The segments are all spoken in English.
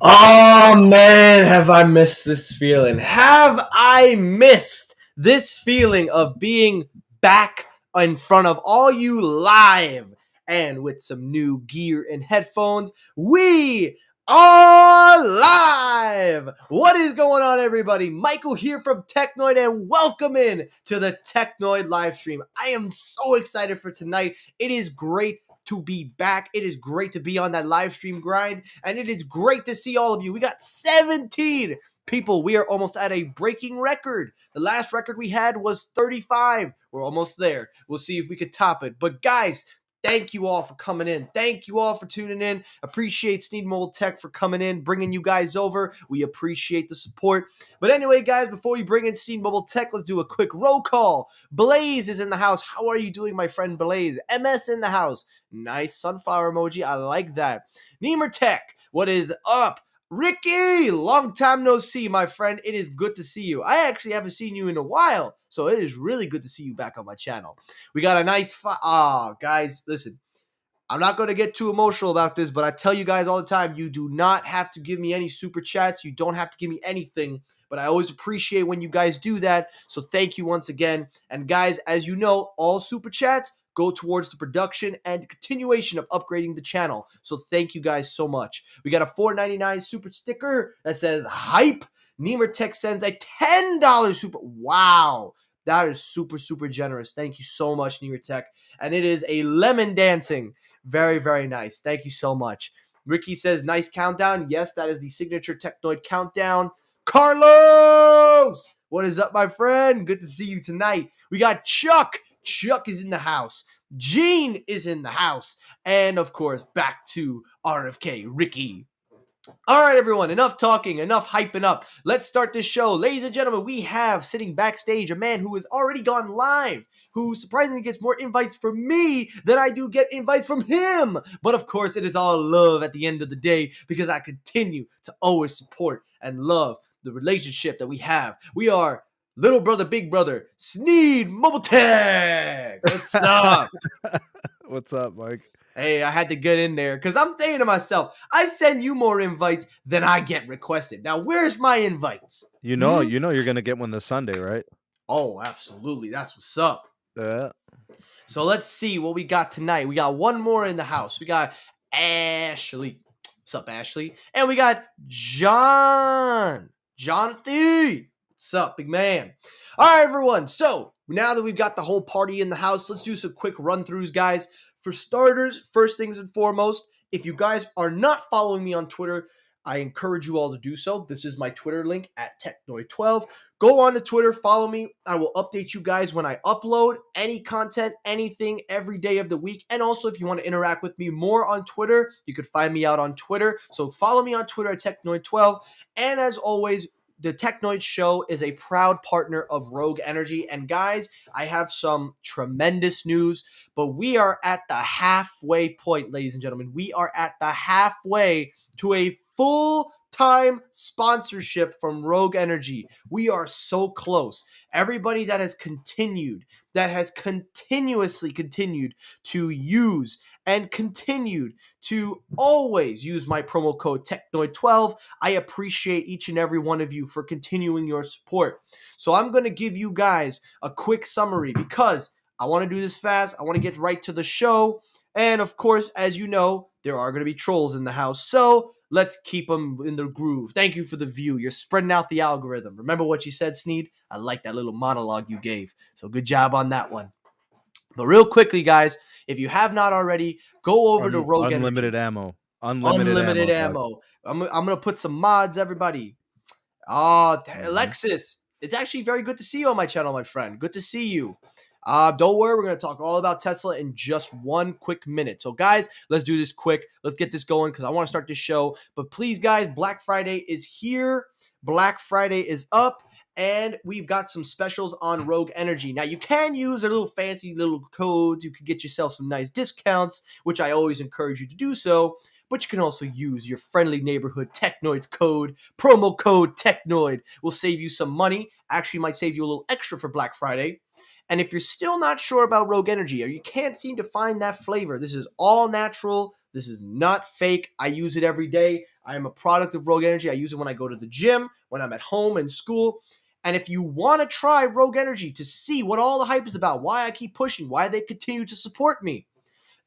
Oh man, have I missed this feeling? Have I missed this feeling of being back in front of all you live and with some new gear and headphones? We are live! What is going on, everybody? Michael here from Technoid, and welcome in to the Technoid live stream. I am so excited for tonight. It is great to be back. It is great to be on that live stream grind, and it is great to see all of you. We got 17 people. We are almost at a breaking record. The last record we had was 35. We're almost there. We'll see if we could top it. But guys, thank you all for coming in. Thank you all for tuning in. Appreciate Sneed Mobile Tech for coming in, bringing you guys over. We appreciate the support. But anyway, guys, before we bring in Sneed Mobile Tech, let's do a quick roll call. Blaze is in the house. How are you doing, my friend Blaze? MS in the house. Nice sunflower emoji. I like that. Nemer Tech, what is up? Ricky, long time no see, my friend. It is good to see you. I actually haven't seen you in a while, so it is really good to see you back on my channel. We got a nice guys, listen. I'm not going to get too emotional about this, but I tell you guys all the time, you do not have to give me any super chats. You don't have to give me anything, but I always appreciate when you guys do that. So thank you once again. And guys, as you know, all super chats go towards the production and continuation of upgrading the channel. So thank you guys so much. We got a $4.99 super sticker that says hype. Nemer Tech sends a $10 super. Wow. That is super, super generous. Thank you so much, Nemer Tech. And it is a lemon dancing. Very, very nice. Thank you so much. Ricky says, nice countdown. Yes, that is the signature Technoid countdown. Carlos! What is up, my friend? Good to see you tonight. We got Chuck. Chuck is in the house. Gene is in the house. And, of course, back to RFK, Ricky. All right, everyone, enough talking, enough hyping up. Let's start this show. Ladies and gentlemen, we have sitting backstage a man who has already gone live, who surprisingly gets more invites from me than I do get invites from him. But of course, it is all love at the end of the day because I continue to always support and love the relationship that we have. We are little brother, big brother, Sneed Mobile Tech. What's up? What's up, Mike? Hey, I had to get in there because I'm saying to myself, I send you more invites than I get requested. Now, where's my invites? You know you're gonna get one this Sunday, right? Oh, absolutely. That's what's up. Yeah. So let's see what we got tonight. We got one more in the house. We got Ashley. What's up, Ashley? And we got Jonathan. What's up, big man? All right, everyone. So now that we've got the whole party in the house, let's do some quick run-throughs, guys. For starters, first things and foremost, if you guys are not following me on Twitter, I encourage you all to do so. This is my Twitter link at Technoid12. Go on to Twitter, follow me. I will update you guys when I upload any content, anything, every day of the week. And also, if you want to interact with me more on Twitter, you could find me out on Twitter. So follow me on Twitter at Technoid12. And as always, the Technoid Show is a proud partner of Rogue Energy. And guys, I have some tremendous news, but we are at the halfway point, ladies and gentlemen. We are at the halfway to a full-time sponsorship from Rogue Energy. We are so close. Everybody that has continuously continued to use and continued to always use my promo code Technoid12. I appreciate each and every one of you for continuing your support. So I'm going to give you guys a quick summary because I want to do this fast. I want to get right to the show. And of course, as you know, there are going to be trolls in the house. So let's keep them in the groove. Thank you for the view. You're spreading out the algorithm. Remember what you said, Sneed? I like that little monologue you gave. So good job on that one. But real quickly, guys, if you have not already, go over to Rogue Unlimited Energy. ammo. Unlimited ammo. I'm going to put some mods, everybody. Alexis, it's actually very good to see you on my channel, my friend. Good to see you. Don't worry, we're going to talk all about Tesla in just one quick minute. So, guys, let's do this quick. Let's get this going because I want to start this show. But please, guys, Black Friday is here. Black Friday is up. And we've got some specials on Rogue Energy. Now, you can use a little fancy little codes. You can get yourself some nice discounts, which I always encourage you to do so. But you can also use your friendly neighborhood Technoid's code. Promo code Technoid will save you some money. Actually, might save you a little extra for Black Friday. And if you're still not sure about Rogue Energy or you can't seem to find that flavor, this is all natural. This is not fake. I use it every day. I am a product of Rogue Energy. I use it when I go to the gym, when I'm at home and school. And if you want to try Rogue Energy to see what all the hype is about, why I keep pushing, why they continue to support me,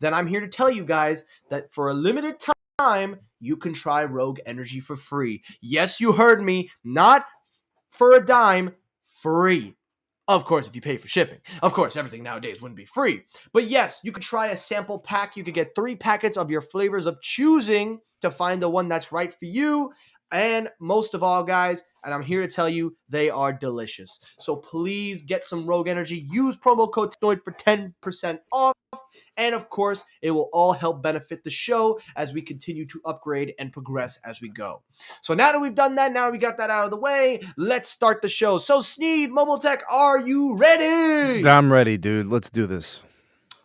then I'm here to tell you guys that for a limited time, you can try Rogue Energy for free. Yes, you heard me. Not for a dime, free. Of course, if you pay for shipping. Of course, everything nowadays wouldn't be free. But yes, you could try a sample pack. You could get 3 packets of your flavors of choosing to find the one that's right for you. And most of all, guys, and I'm here to tell you, they are delicious. So please get some Rogue Energy. Use promo code Technoid for 10% off. And of course, it will all help benefit the show as we continue to upgrade and progress as we go. So now that we've done that, now we got that out of the way, let's start the show. So Sneed, Mobile Tech, are you ready? I'm ready, dude. Let's do this.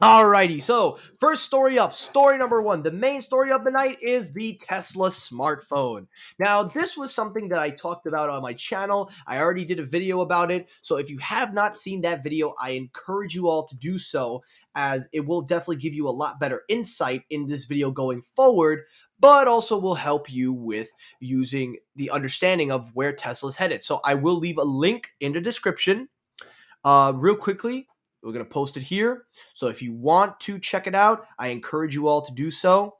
Alrighty, so first story up, story number 1. The main story of the night is the Tesla smartphone. Now, this was something that I talked about on my channel. I already did a video about it, so if you have not seen that video, I encourage you all to do so, as it will definitely give you a lot better insight in this video going forward, but also will help you with using the understanding of where Tesla's headed. So I will leave a link in the description. Real quickly, we're going to post it here. So if you want to check it out, I encourage you all to do so.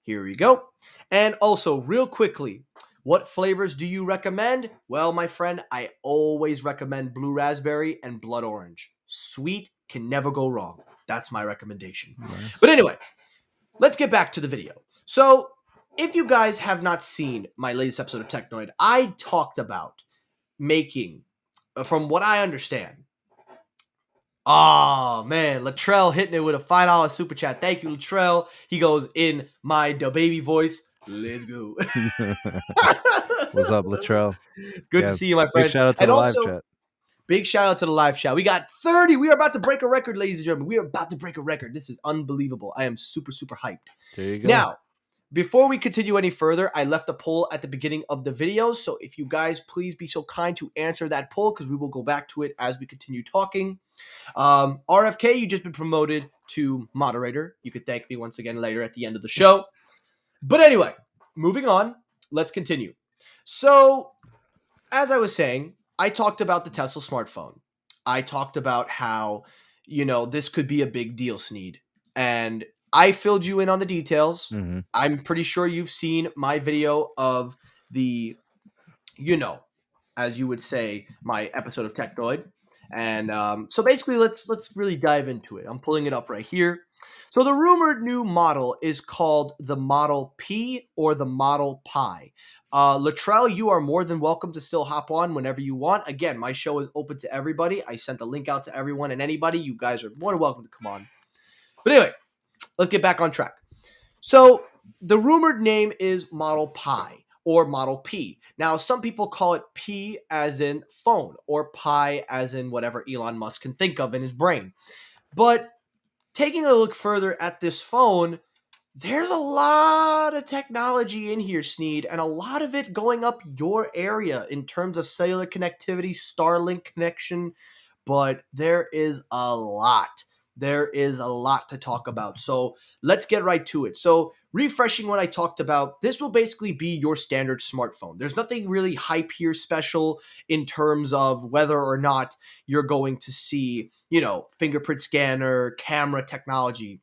Here we go. And also, real quickly, what flavors do you recommend? Well, my friend, I always recommend blue raspberry and blood orange. Sweet can never go wrong. That's my recommendation. Nice. But anyway, let's get back to the video. So if you guys have not seen my latest episode of Technoid, I talked about making, from what I understand, oh, man, Latrell hitting it with a $5 super chat. Thank you, Latrell. He goes in my the baby voice. Let's go. What's up, Latrell? Good to see you, my friend. Big shout out to And the also, live chat. big shout out to the live chat. We got 30. We are about to break a record, ladies and gentlemen. We are about to break a record. This is unbelievable. I am super, super hyped. There you go. Now, before we continue any further, I left a poll at the beginning of the video. So if you guys please be so kind to answer that poll, because we will go back to it as we continue talking. RFK, you just been promoted to moderator. You could thank me once again later at the end of the show. But anyway, moving on, let's continue. So, as I was saying, I talked about the Tesla smartphone. I talked about how, this could be a big deal, Sneed. And I filled you in on the details. Mhm. I'm pretty sure you've seen my video of the, as you would say, my episode of Technoid. And so basically, let's really dive into it. I'm pulling it up right here. So the rumored new model is called the Model P or the Model Pi. Latrell, you are more than welcome to still hop on whenever you want. Again, my show is open to everybody. I sent the link out to everyone and anybody. You guys are more than welcome to come on. But anyway, let's get back on track. So the rumored name is Model Pi or Model P. Now, some people call it P as in phone or Pi as in whatever Elon Musk can think of in his brain. But taking a look further at this phone, there's a lot of technology in here, Sneed, and a lot of it going up your area in terms of cellular connectivity, Starlink connection, but there is a lot. There is a lot to talk about. So let's get right to it. So refreshing what I talked about, this will basically be your standard smartphone. There's nothing really hype here special in terms of whether or not you're going to see, fingerprint scanner, camera technology.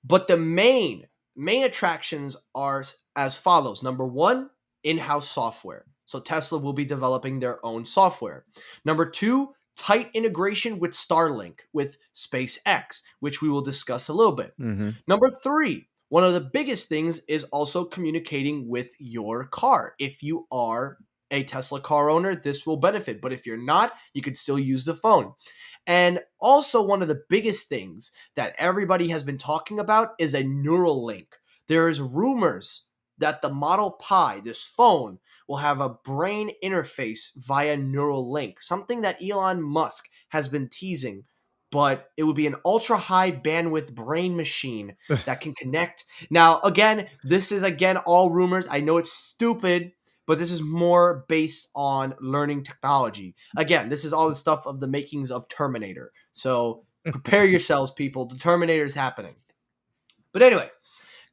But the main attractions are as follows. Number 1, in-house software. So Tesla will be developing their own software. Number 2, tight integration with Starlink, with SpaceX, which we will discuss a little bit. Mm-hmm. Number 3, one of the biggest things is also communicating with your car. If you are a Tesla car owner, this will benefit. But if you're not, you could still use the phone. And also one of the biggest things that everybody has been talking about is a neural link. There's rumors that the Model Pi, this phone, will have a brain interface via neural link, something that Elon Musk has been teasing, but it would be an ultra high bandwidth brain machine that can connect. Now, again, this is all rumors. I know it's stupid, but this is more based on learning technology. Again, this is all the stuff of the makings of Terminator. So prepare yourselves, people. The Terminator is happening. But anyway,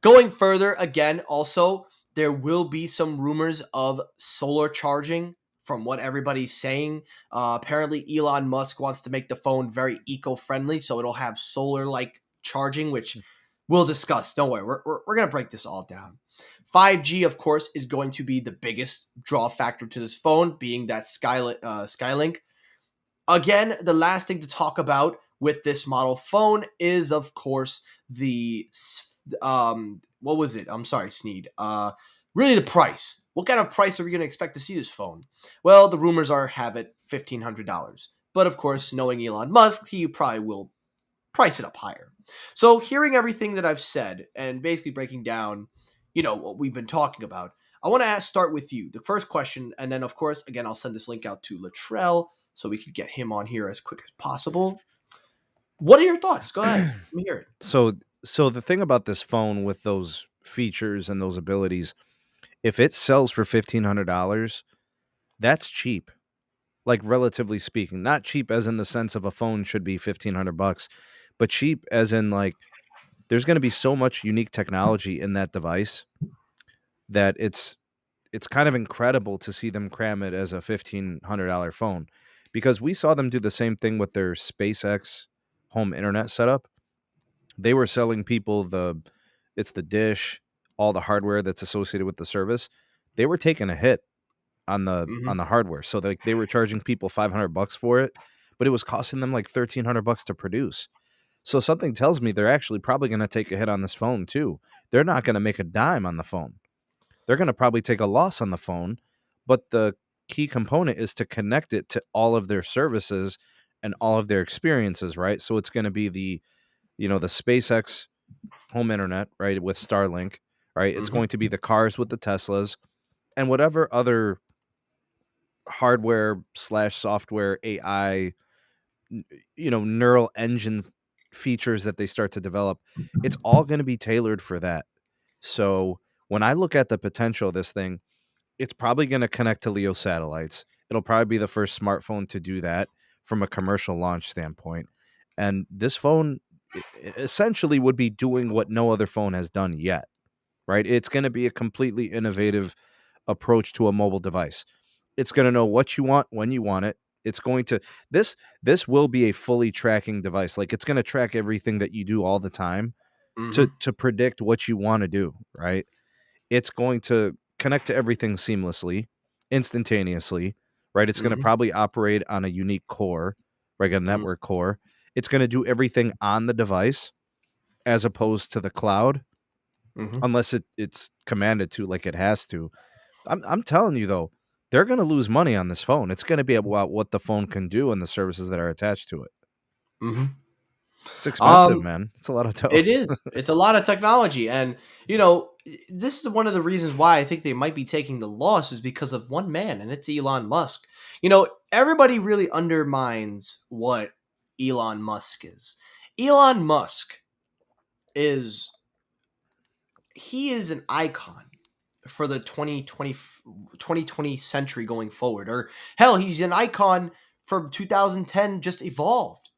going further, again, also, There will be some rumors of solar charging from what everybody's saying. Apparently, Elon Musk wants to make the phone very eco-friendly, so it'll have solar-like charging, which we'll discuss. Don't worry, we're going to break this all down. 5G, of course, is going to be the biggest draw factor to this phone, being that Skylink. Again, the last thing to talk about with this model phone is, of course, the what was it? I'm sorry, Sneed. Really the price. What kind of price are we going to expect to see this phone? Well, the rumors have it $1,500. But of course, knowing Elon Musk, he probably will price it up higher. So, hearing everything that I've said and basically breaking down, what we've been talking about, I want to start with you. The first question, and then of course, again, I'll send this link out to Latrell so we could get him on here as quick as possible. What are your thoughts? Go ahead. Let me hear it. So the thing about this phone with those features and those abilities, if it sells for $1,500, that's cheap. Like relatively speaking, not cheap as in the sense of a phone should be $1,500, but cheap as in like there's going to be so much unique technology in that device that it's kind of incredible to see them cram it as a $1,500 phone, because we saw them do the same thing with their SpaceX home internet setup. They were selling people the dish, all the hardware that's associated with the service. They were taking a hit on the Mm-hmm. on the hardware. So they were charging people $500 for it, but it was costing them like $1,300 to produce. So something tells me they're actually probably going to take a hit on this phone too. They're not going to make a dime on the phone. They're going to probably take a loss on the phone, but the key component is to connect it to all of their services and all of their experiences, right? So it's going to be the SpaceX home internet, right, with Starlink, right? It's Mm-hmm. going to be the cars with the Teslas and whatever other hardware slash software AI, neural engine features that they start to develop. It's all going to be tailored for that. So when I look at the potential of this thing, it's probably going to connect to LEO satellites. It'll probably be the first smartphone to do that from a commercial launch standpoint. And this phone essentially would be doing what no other phone has done yet, right? It's going to be a completely innovative approach to a mobile device. It's going to know what you want when you want it. It's going to this will be a fully tracking device. Like it's going to track everything that you do all the time Mm-hmm. to predict what you want to do, right? It's going to connect to everything seamlessly, instantaneously, right? It's going to Mm-hmm. probably operate on a unique core, like a Mm-hmm. network core. It's going to do everything on the device as opposed to the cloud, Mm-hmm. unless it's commanded to, like it has to. I'm telling you though, they're going to lose money on this phone. It's going to be about what the phone can do and the services that are attached to it. Mm-hmm. It's expensive, Um, man. It's a lot of dough. It is. It's a lot of technology. And, this is one of the reasons why I think they might be taking the loss is because of one man, and it's Elon Musk. Everybody really undermines what Elon Musk is. Elon Musk is he is an icon for the 2020 century going forward. Or hell, he's an icon from 2010 just evolved.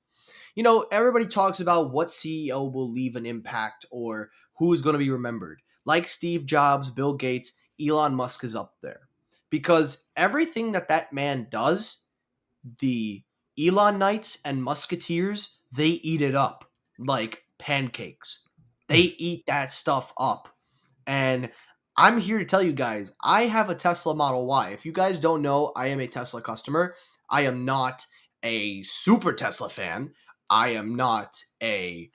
Everybody talks about what CEO will leave an impact or who's going to be remembered. Like Steve Jobs, Bill Gates, Elon Musk is up there. Because everything that man does, the Elon Knights and Musketeers, they eat it up like pancakes. They eat that stuff up. And I'm here to tell you guys, I have a Tesla Model Y. If you guys don't know, I am a Tesla customer. I am not a super Tesla fan. I am not a,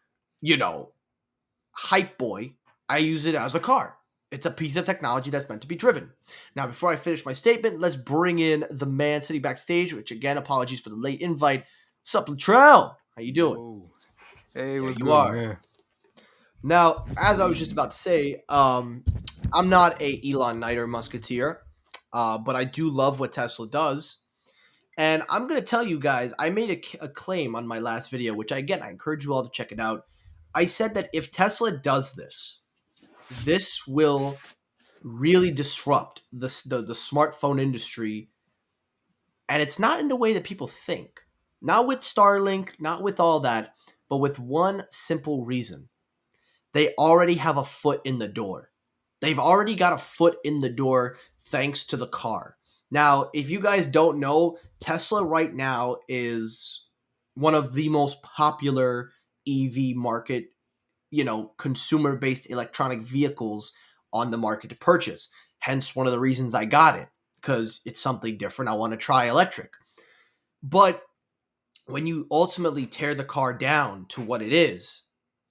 hype boy. I use it as a car. It's a piece of technology that's meant to be driven. Now, before I finish my statement, let's bring in the man sitting backstage, which again, apologies for the late invite. Sup, Latrell? How you doing? Yo. Hey, There what's you good, are. man? Now, as I was just about to say, I'm not a Elon Knight or Musketeer, but I do love what Tesla does. And I'm going to tell you guys, I made a claim on my last video, which I encourage you all to check it out. I said that if Tesla does this will really disrupt the smartphone industry. And it's not in the way that people think. Not with Starlink, not with all that, but with one simple reason. They already have a foot in the door. They've already got a foot in the door thanks to the car. Now, if you guys don't know, Tesla right now is one of the most popular EV market, consumer based electronic vehicles on the market to purchase. Hence, one of the reasons I got it, because it's something different. I want to try electric. But when you ultimately tear the car down to what it is,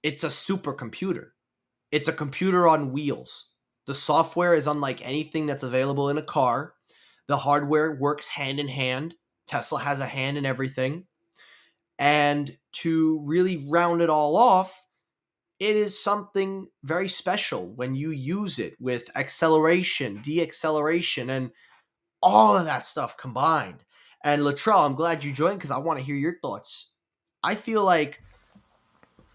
it's a supercomputer. It's a computer on wheels. The software is unlike anything that's available in a car. The hardware works hand in hand. Tesla has a hand in everything. And to really round it all off, it is something very special when you use it with acceleration, deacceleration, and all of that stuff combined. And Latrell, I'm glad you joined because I want to hear your thoughts. I feel like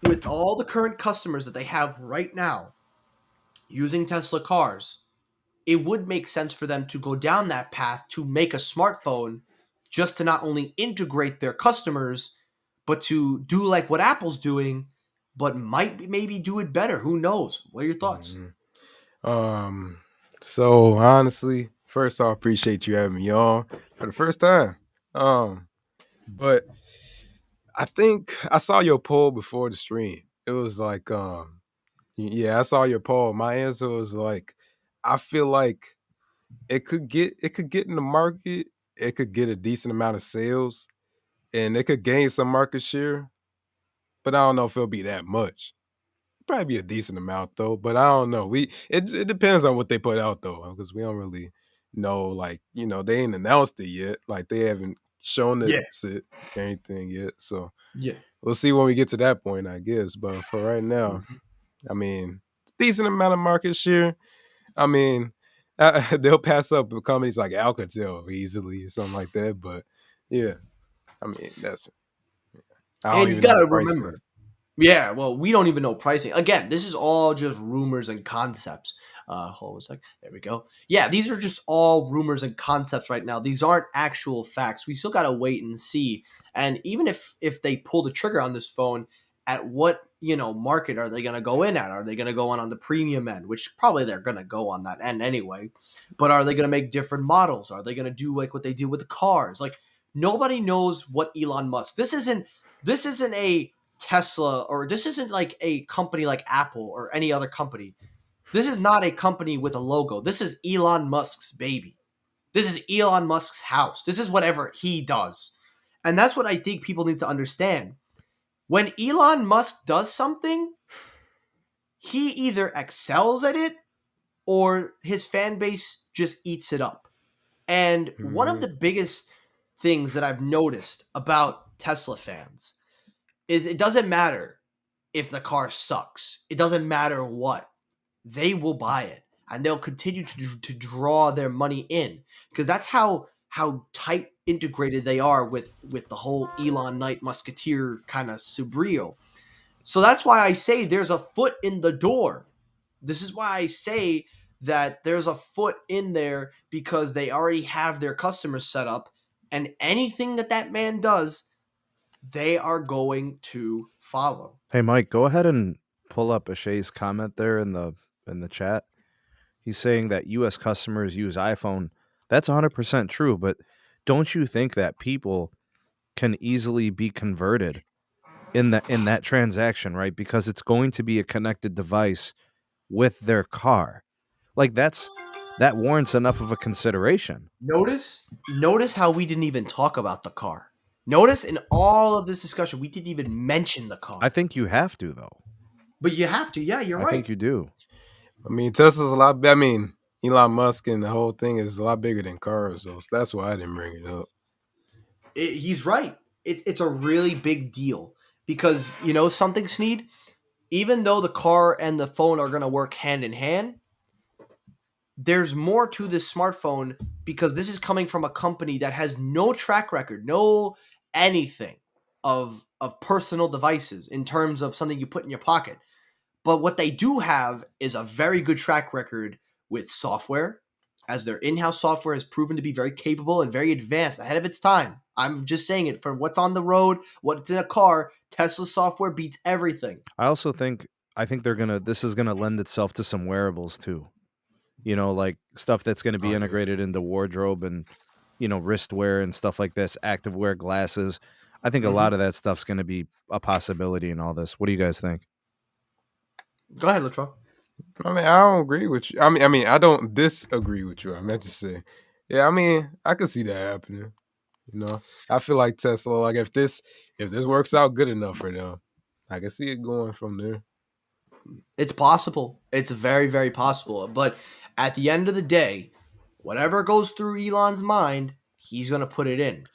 with all the current customers that they have right now using Tesla cars, it would make sense for them to go down that path to make a smartphone just to not only integrate their customers, but to do like what Apple's doing, but might maybe do it better. Who knows? What are your thoughts? Mhm. So honestly, first I appreciate you having me on for the first time. But I think I saw your poll before the stream. It was like, yeah, I saw your poll. My answer was like, I feel like it could get in the market, it could get a decent amount of sales, and it could gain some market share, but I don't know if it'll be that much. Probably be a decent amount though, but I don't know. It depends on what they put out though, because we don't really know. Like they ain't announced it yet. Like they haven't shown Yeah, it anything yet. So yeah. we'll see when we get to that point, I guess. But for right now, Mhm. I mean, decent amount of market share. I mean, they'll pass up companies like Alcatel easily or something like that. But yeah, I mean that's I don't And you even know got the to pricing of remember, yeah, well, we don't even know pricing. Again, this is all just rumors and concepts. Hold on a sec. There we go. Yeah, these are just all rumors and concepts right now. These aren't actual facts. We still gotta wait and see. And even if they pull the trigger on this phone, at what market are they gonna go in at? Are they gonna go on the premium end, which probably they're gonna go on that end anyway? But are they gonna make different models? Are they gonna do like what they do with the cars? Like nobody knows what Elon Musk. This isn't a Tesla, or this isn't like a company like Apple or any other company. This is not a company with a logo. This is Elon Musk's baby. This is Elon Musk's house. This is whatever he does. And that's what I think people need to understand. When Elon Musk does something, he either excels at it or his fan base just eats it up. And one of hmm the biggest things that I've noticed about Tesla fans is it doesn't matter if the car sucks. It doesn't matter what. They will buy it and they'll continue to draw their money in because that's how tight integrated they are with the whole Elon Knight Musketeer kind of subrio. So that's why I say there's a foot in the door. This is why I say that there's a foot in there because they already have their customers set up, and anything that man does, they are going to follow. Hey, Mike, go ahead and pull up Ashay's comment there in the chat. He's saying that U.S. customers use iPhone. That's 100% true, but don't you think that people can easily be converted in that transaction, right? Because it's going to be a connected device with their car. Like that warrants enough of a consideration. Notice how we didn't even talk about the car. Notice in all of this discussion, we didn't even mention the I car. think you have to though. But you have to. Yeah, you're I think right. you do. I mean, Tesla's a lot. I mean, Elon Musk and the whole thing is a lot bigger than cars, so that's why I didn't bring it up. He's right. It's a really big deal because something, Sneed. Even though the car and the phone are going to work hand in hand, there's more to this smartphone because this is coming from a company that has no track record, no anything of personal devices in terms of something you put in your pocket. But what they do have is a very good track record with software, as their in-house software has proven to be very capable and very advanced, ahead of its time. I'm just saying it for what's on the road, what's in a car. Tesla software beats everything. I also think I think this is gonna lend itself to some wearables too. like stuff that's going to be Oh yeah. integrated into wardrobe and, wristwear and stuff like this, activewear, glasses. I think a Hmm. lot of that stuff's going to be a possibility in all this. What do you guys think? Go ahead, Latrell. I mean, I don't agree with you. I mean, I don't disagree with you. I meant to say, yeah. I mean, I could see that happening. You know, I feel like Tesla. Like if this works out good enough for them, I can see it going from there. It's possible. It's very, very possible. But at the end of the day, whatever goes through Elon's mind, he's going to put it in. I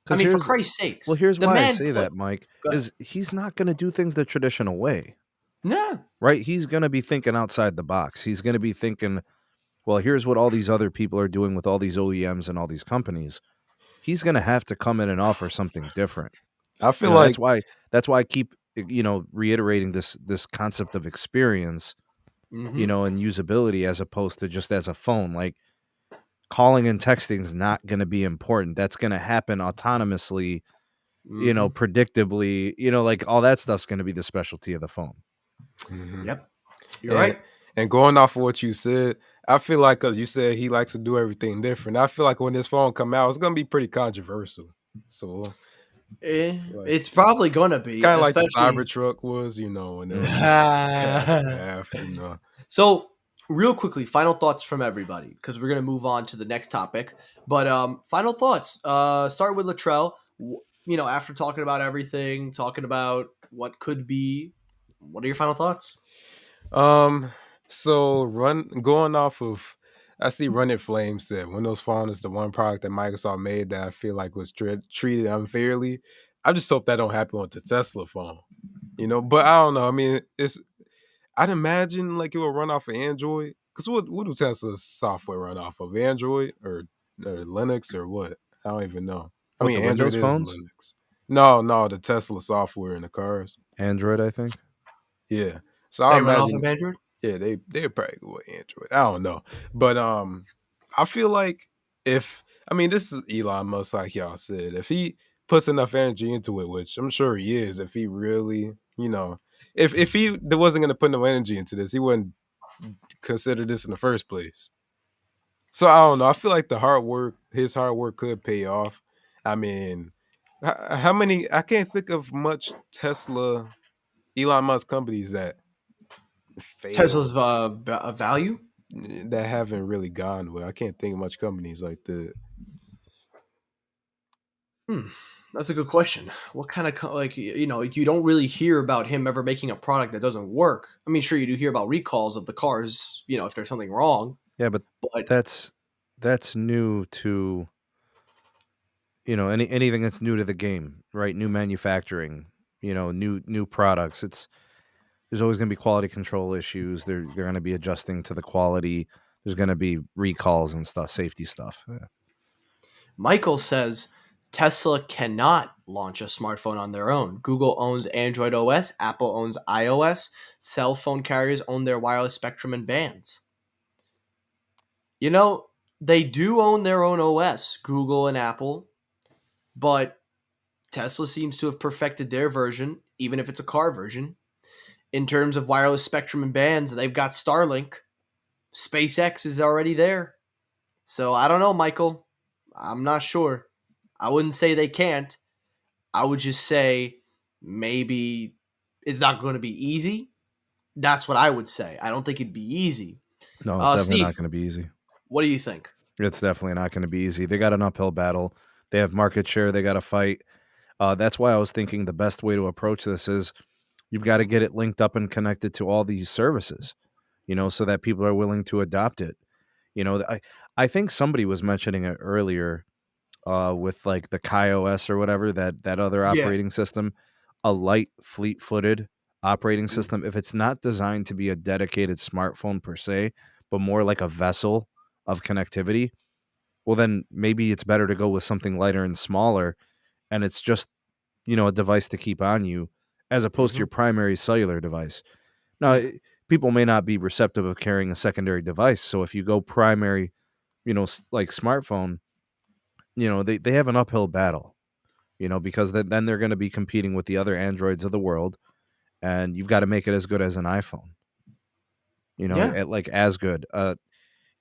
Because mean, for Christ's sakes, here's the why I man say put. that, Mike, Go ahead. is he's not going to do things the traditional way, Yeah. right? He's going to be thinking outside the box. He's going to be thinking, well, here's what all these other people are doing with all these OEMs and all these companies. He's going to have to come in and offer something different. I You feel know, like that's why I keep, reiterating this concept of experience, Mm-hmm. and usability as opposed to just as a phone. Like calling and texting is not going to be important. That's going to happen autonomously, Mm-hmm. predictably, like all that stuff's going to be the specialty of the phone. mhm. Yep. You're and right. and going off of what you said, I feel like because you said he likes to do everything different. I feel like when this phone come out, it's gonna be pretty controversial. So like It's probably going to be, kind of like the especially. Cybertruck was, when it was like half and half. So, real quickly, final thoughts from everybody because we're gonna move on to the next topic. But final thoughts. Start with Latrell. After talking about everything, talking about what could be, what are your final thoughts? Um, so going off of, I see Run It Flame said Windows Phone is the one product that Microsoft made that I feel like was treated unfairly. I just hope that don't happen with the Tesla phone, But I don't know. I mean, I'd imagine like it will run off of Android. Cause what do Tesla's software run off of? Android or Linux or what? I don't even know. I What, mean, the Android Windows is phones? Linux. No, the Tesla software in the cars. Android, I think. Yeah. So I They run off imagine of Android. yeah, they're probably go with Android. I don't know, but I feel like if I mean this is Elon Musk, like y'all said, if he puts enough energy into it, which I'm sure he is, if he really, if he wasn't going to put no energy into this, he wouldn't consider this in the first place. So I don't know. I feel like his hard work could pay off. I mean, how many? I can't think of much Elon Musk companies that failed Tesla's value. that haven't really gone well. I can't think of much companies like that. Hmm. That's a good question. What kind of you don't really hear about him ever making a product that doesn't work. I mean, sure you do hear about recalls of the cars, if there's something wrong, Yeah, but but that's new to, anything that's new to the game, right? New manufacturing, new products. There's always going to be quality control issues. They're going to be adjusting to the quality. There's going to be recalls and stuff, safety stuff. Yeah. Michael says Tesla cannot launch a smartphone on their own. Google owns Android OS, Apple owns iOS, cell phone carriers own their wireless spectrum and bands. They do own their own OS, Google and Apple, but Tesla seems to have perfected their version, even if it's a car version. In terms of wireless spectrum and bands, they've got Starlink. SpaceX is already there. So I don't know, Michael. I'm not sure. I wouldn't say they can't. I would just say maybe it's not going to be easy. That's what I would say. I don't think it'd be easy. No, it's definitely Steve, not going to be easy. what do you think? It's definitely not going to be easy. They got an uphill battle. They have market share. They got to fight. That's why I was thinking the best way to approach this is you've got to get it linked up and connected to all these services, so that people are willing to adopt it. I think somebody was mentioning it earlier with like the KaiOS or whatever, that other Yeah. operating system, a light fleet-footed operating system. If it's not designed to be a dedicated smartphone per se, but more like a vessel of connectivity, well, then maybe it's better to go with something lighter and smaller, and it's just, a device to keep on you as opposed to Mm-hmm. your primary cellular device. Now, people may not be receptive of carrying a secondary device. So if you go primary, like smartphone, they have an uphill battle, because then they're going to be competing with the other Androids of the world, and you've got to make it as good as an iPhone, Yeah. like as good.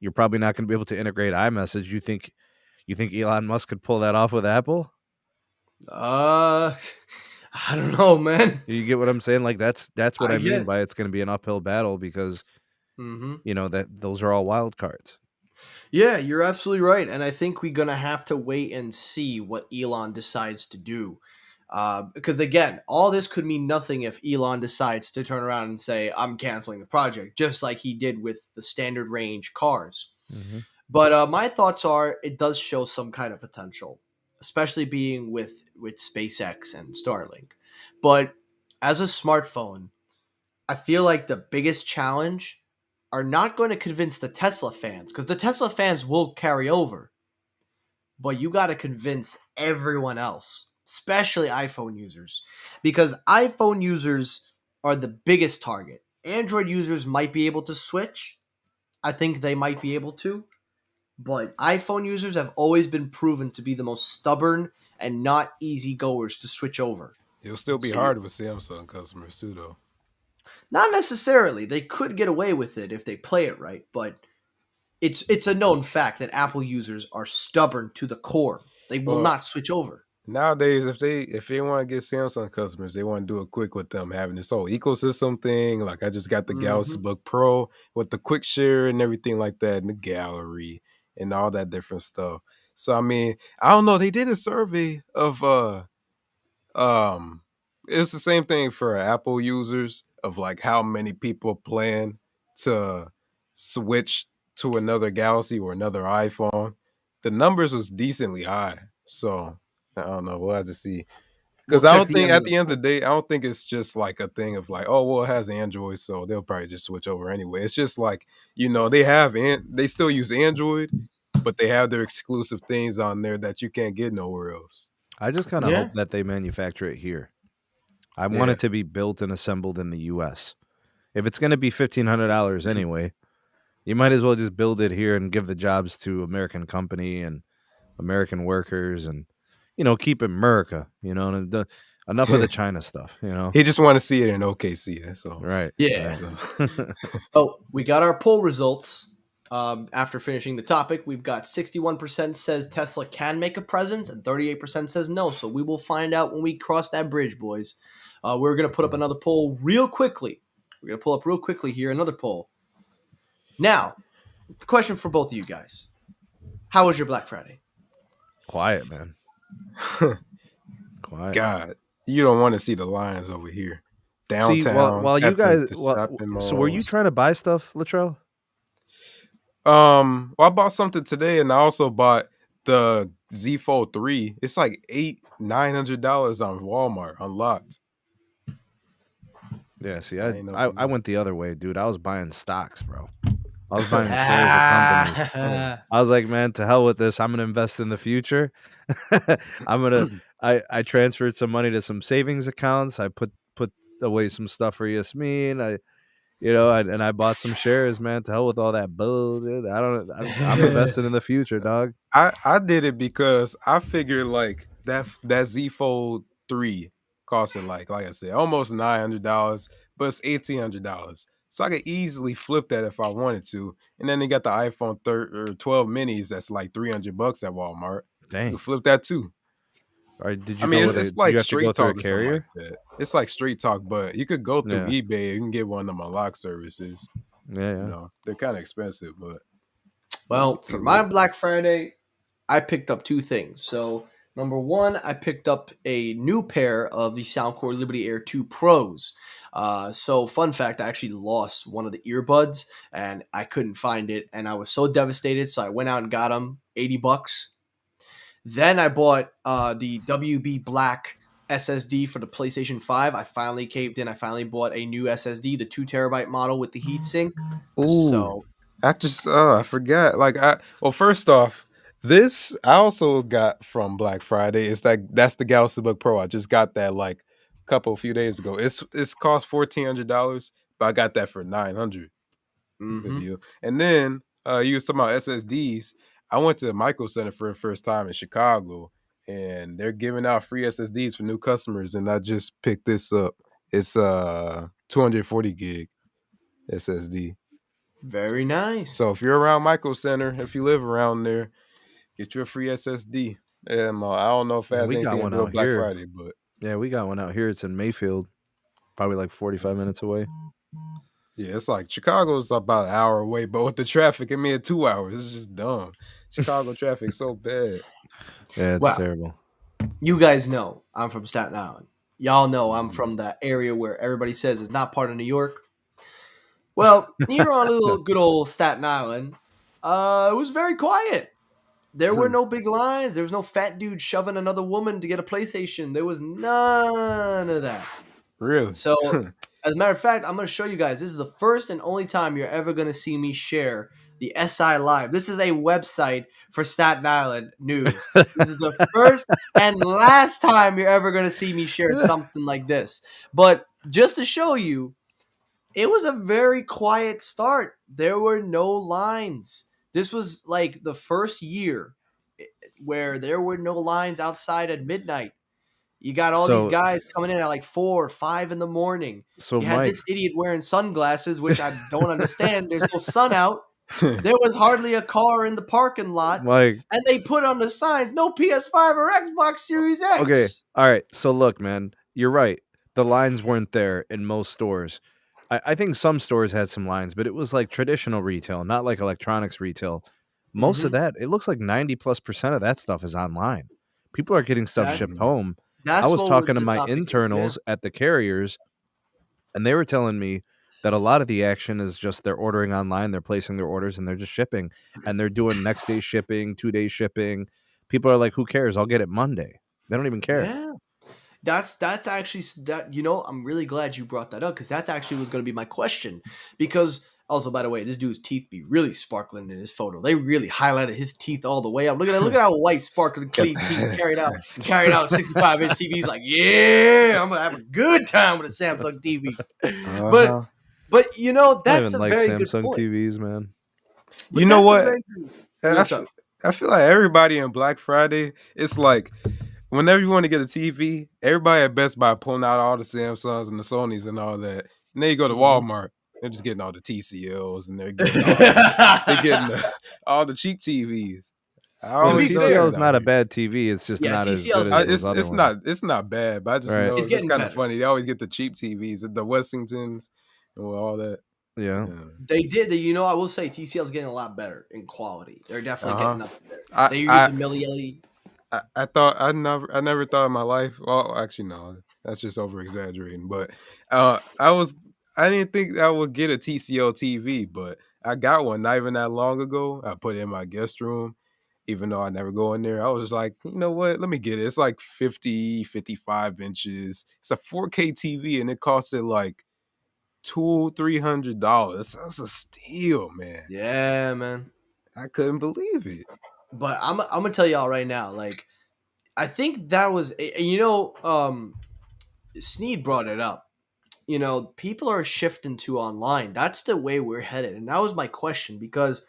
you're probably not going to be able to integrate iMessage. You think Elon Musk could pull that off with Apple? I don't know, man. You get what I'm saying? Like that's what I I mean get. by it's going to be an uphill battle because Mm-hmm. that those are all wild cards. Yeah, you're absolutely right, and I think we're gonna have to wait and see what Elon decides to do. Because again, all this could mean nothing if Elon decides to turn around and say, "I'm canceling the project," just like he did with the standard range cars. Mm-hmm. But my thoughts are, it does show some kind of potential, especially being with SpaceX and Starlink. But as a smartphone, I feel like the biggest challenge are not going to convince the Tesla fans, because the Tesla fans will carry over, but you got to convince everyone else, especially iPhone users, because iPhone users are the biggest target. Android users might be able to switch. I think they might be able to, but iPhone users have always been proven to be the most stubborn and not easy goers to switch over. It'll still be So hard with Samsung customers too, though. not necessarily. They could get away with it if they play it right, but it's a known fact that Apple users are stubborn to the core. They will Well, not switch over. nowadays, if they want to get Samsung customers, they want to do it quick with them having this whole ecosystem thing. Like I just got the Galaxy Hmm. Book Pro with the quick share and everything like that, and the gallery and all that different stuff. So I mean, I don't know. They did a survey of um, it's the same thing for Apple users of like how many people plan to switch to another Galaxy or another iPhone. The numbers was decently high. So I don't know. We'll have to see. We'll Because I check don't the think end of at the the end of poll. the day, I don't think it's just like a thing of like, oh well, it has Android, so they'll probably just switch over anyway. It's just like, they still use Android, but they have their exclusive things on there that you can't get nowhere else. I just kind of Yeah. hope that they manufacture it here. I want Yeah. it to be built and assembled in the U.S. If it's going to be $1,500 anyway, you might as well just build it here and give the jobs to American company and American workers, and keep America. And enough of the China stuff. He just want to see it in OKC. That's all. Right, Yeah. right. So, Oh, we got our poll results. After finishing the topic, we've got 61% says Tesla can make a presence and 38% says no. So we will find out when we cross that bridge, boys. We're going to put up another poll real quickly. We're going to pull up real quickly here another poll. Now, the question for both of you guys. How was your Black Friday? Quiet, man. Quiet. God, you don't want to see the lines over here. See, Downtown while you at guys, the shopping so were you malls. trying to buy stuff, Latrell? Well, I bought something today, and I also bought the Z Fold 3. It's like $900 on Walmart unlocked. Yeah. See, I ain't know. I went the other way, dude. I was buying stocks, bro. I was buying shares of companies. I was like, man, to hell with this. I'm gonna invest in the future. I transferred some money to some savings accounts. I put away some stuff for Yasmin. I bought some shares, man. To hell with all that bull, dude. I'm invested in the future, dog. I did it because I figured like that Z Fold 3 costing like I said, almost $900, but it's $1,800. So I could easily flip that if I wanted to. And then they got the iPhone 12 minis that's like $300 at Walmart. You Dang. can flip that too. Or did I you go mean, with it's Did like you have to go Straight through a Talk or something like carrier? that. It's like Straight Talk, but you could go through Yeah. eBay. You can get one of them unlock services. Yeah. They're kind of expensive, but Well, for my Black Friday, I picked up two things. So, number one, I picked up a new pair of the Soundcore Liberty Air 2 Pros. So, fun fact, I actually lost one of the earbuds and I couldn't find it. And I was so devastated. So, I went out and got them, $80. Then I bought the WB Black SSD for the PlayStation 5. I finally caved in. I finally bought a new SSD, the 2 terabyte model with the heatsink. ooh, So, I forgot. Well, first off, this I also got from Black Friday. That's the Galaxy Book Pro. I just got that like a few days ago. It's cost $1,400, but I got that for 900. Good mhm. deal. And then you was talking about SSDs. I went to Micro Center for the first time in Chicago, and they're giving out free SSDs for new customers. And I just picked this up. It's 240 gig SSD. Very nice. So if you're around Micro Center, if you live around there, get you a free SSD. And I don't know if it And has we got anything to one do with out Black here. Friday, but Yeah, we got one out here. It's in Mayfield, probably like 45 minutes away. yeah, it's like Chicago's about an hour away, but with the traffic, it made 2 hours. It's just dumb. Chicago traffic's so bad. Yeah, it's Well, terrible. you guys know I'm from Staten Island. Y'all know I'm Mhm. from that area where everybody says is not part of New York. Well, here on little good old Staten Island, it was very quiet. There were no big lines. There was no fat dude shoving another woman to get a PlayStation. There was none of that. Really? So, as a matter of fact, I'm going to show you guys. This is the first and only time you're ever going to see me share the SI Live. This is a website for Staten Island news. This is the first and last time you're ever going to see me share something like this. But just to show you, it was a very quiet start. There were no lines. This was like the first year where there were no lines outside at midnight. You got all these So, guys coming in at like 4 or 5 in the morning. so You had Mike, this idiot wearing sunglasses, which I don't understand. There's no sun out. There was hardly a car in the parking lot. Mike, And they put on the signs, no PS5 or Xbox Series X. okay, all right. So look, man, you're right. The lines weren't there in most stores. I think some stores had some lines, but it was like traditional retail, not like electronics retail. Most of Mhm. that, it looks like 90+% of that stuff is online. People are getting stuff That's shipped home. I that's was what talking to the my topic is. Yeah. internals at the carriers, and they were telling me that a lot of the action is just they're ordering online, they're placing their orders, and they're just shipping. And they're doing next day shipping, 2-day shipping. People are like, who cares? I'll get it Monday. They don't even care. Yeah. That's actually that I'm really glad you brought that up because that's actually was going to be my question. Because also, by the way, this dude's teeth be really sparkling in his photo. They really highlighted his teeth all the way up. Look at how white, sparkling, clean teeth carried out a 65-inch TV. He's like, yeah, I'm gonna have a good time with a Samsung TV. But Uh-huh. but I don't that's even a like very good Samsung point. TVs, man. But You know that's a what? very good. I, What's f- up? I feel like everybody in Black Friday, it's like whenever you want to get a TV, everybody at Best Buy pulling out all the Samsungs and the Sonys and all that. And then you go to Mhm. Walmart, they're just getting all the TCLs and they're getting all the cheap TVs. I Well, the be always fair, TCL notice is that out not a here. bad TV. It's just Yeah, not as TCL good is as better. those other ones. It's not bad, but I just Right. know It's it's getting kind of better. funny. They always get the cheap TVs, the Wessingtons and all that. Yeah. Yeah. They did. I will say TCL is getting a lot better in quality. They're definitely Uh-huh. getting up there. I, They're I using Milli I thought I never thought in my life. Well, actually, no, that's just over exaggerating. But I didn't think I would get a TCL TV, but I got one not even that long ago. I put it in my guest room, even though I never go in there. I was just like, you know what? Let me get it. It's like 55 inches. It's a 4K TV, and it costed like $200-300. That's a steal, man. Yeah, man. I couldn't believe it. But I'm gonna tell y'all right now. Like, I think that was Sneed brought it up. People are shifting to online. That's the way we're headed, and that was my question because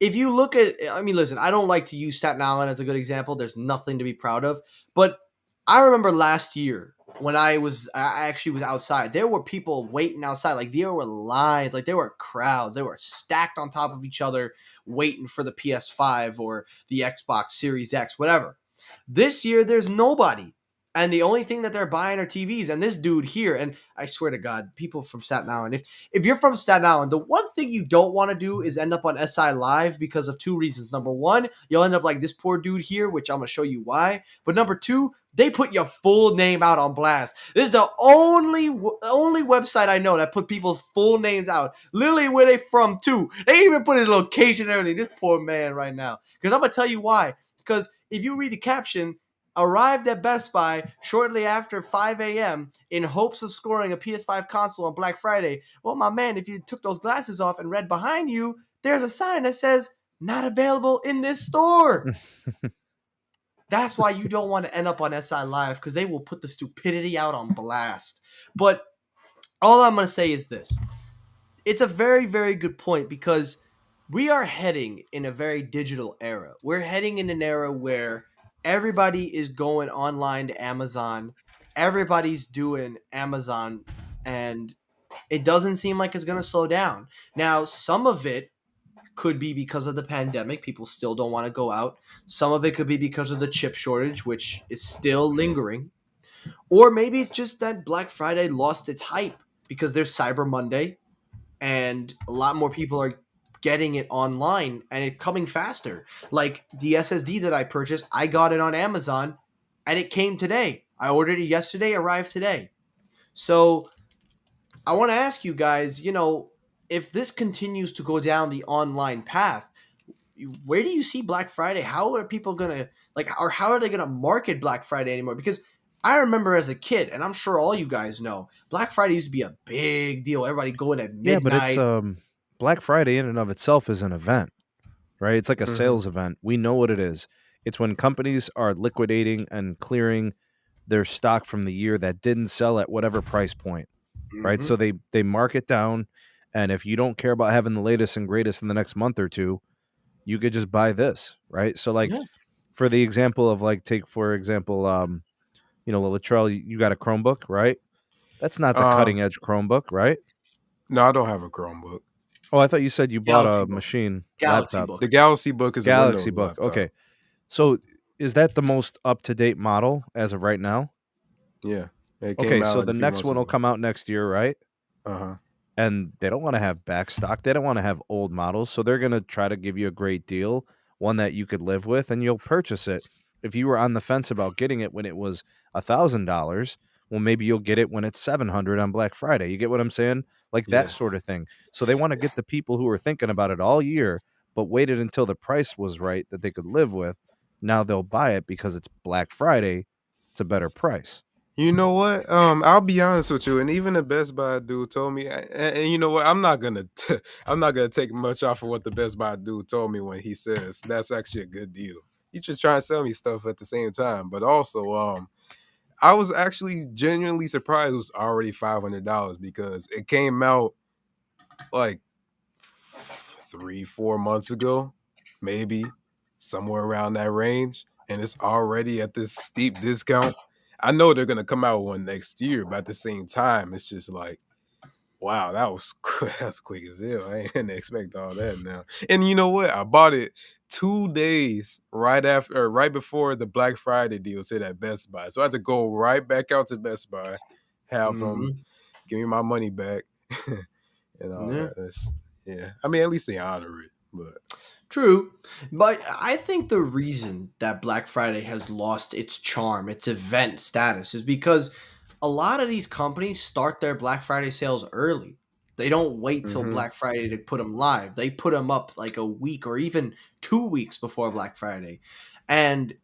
if you look at, I mean, listen, I don't like to use Staten Island as a good example. There's nothing to be proud of. But I remember last year when I actually was outside, there were people waiting outside. Like there were lines, like there were crowds. They were stacked on top of each other waiting for the PS5 or the Xbox Series X, whatever. This year, there's nobody. And the only thing that they're buying are TVs. And this dude here, and I swear to God, people from Staten Island, if you're from Staten Island, the one thing you don't want to do is end up on SI Live because of two reasons. Number one, you'll end up like this poor dude here, which I'm going to show you why. But number two, they put your full name out on blast. This is the only website I know that put people's full names out. Literally where they from too. They even put his location and everything. This poor man right now. Because I'm going to tell you why. Because if you read the caption, arrived at Best Buy shortly after 5 a.m. in hopes of scoring a PS5 console on Black Friday. Well, my man, if you took those glasses off and read behind you, there's a sign that says, not available in this store. That's why you don't want to end up on SI Live because they will put the stupidity out on blast. But all I'm going to say is this. It's a very, very good point because we are heading in a very digital era. We're heading in an era where everybody is going online to Amazon. Everybody's doing Amazon. And It doesn't seem like it's going to slow down. Now, some of it could be because of the pandemic. People still don't want to go out. Some of it could be because of the chip shortage, which is still lingering. Or maybe it's just that Black Friday lost its hype because there's Cyber Monday and a lot more people are getting it online and it coming faster. Like the SSD that I purchased, I got it on Amazon and it came today. I ordered it yesterday, arrived today. So I want to ask you guys, if this continues to go down the online path, where do you see Black Friday? How are people gonna or how are they gonna market Black Friday anymore? Because I remember as a kid, and I'm sure all you guys know, Black Friday used to be a big deal. Everybody going at Yeah, but it's midnight. Black Friday in and of itself is an event, right? It's like a Mm-hmm. sales event. We know what it is. It's when companies are liquidating and clearing their stock from the year that didn't sell at whatever price point, right? Mm-hmm. So they mark it down, and if you don't care about having the latest and greatest in the next month or two, you could just buy this, right? So like Yeah. for the example of take for example, Latrell, you got a Chromebook, right? That's not the cutting Um, edge Chromebook, right? no, I don't have a Chromebook. Oh, I thought you said you bought Galaxy a Book. machine Galaxy laptop. The Book. Galaxy Book is a Galaxy Windows Book. laptop. Okay. So is that the most up to date model as of right now? Yeah, it came Okay, out so like a the few next months one will ago. come out next year, right? Uh-huh. And they don't want to have back stock. They don't want to have old models. So they're going to try to give you a great deal, one that you could live with, and you'll purchase it. If you were on the fence about getting it when it was $1,000, well, maybe you'll get it when it's 700 on Black Friday. You get what I'm saying? Like that Yeah. sort of thing. So they want to get the people who were thinking about it all year, but waited until the price was right that they could live with. Now they'll buy it because it's Black Friday. It's a better price. You know what? I'll be honest with you, and even the Best Buy dude told me, and you know what? I'm not gonna take much off of what the Best Buy dude told me when he says that's actually a good deal. He's just trying to sell me stuff at the same time, but also, I was actually genuinely surprised it was already $500 because it came out like 3-4 months ago, maybe somewhere around that range, and it's already at this steep discount. I know they're gonna come out with one next year, but at the same time, it's just like, wow, that was that's quick as hell. I didn't expect all that now. And you know what? I bought it 2 days right before the Black Friday deals hit at Best Buy, so I had to go right back out to Best Buy, have them Mm-hmm. give me my money back, and all Yeah. that. Yeah. I mean, at least they honor it, but. True, but I think the reason that Black Friday has lost its charm, its event status, is because a lot of these companies start their Black Friday sales early. They don't wait till Mhm. Black Friday to put them live. They put them up like a week or even 2 weeks before Black Friday. And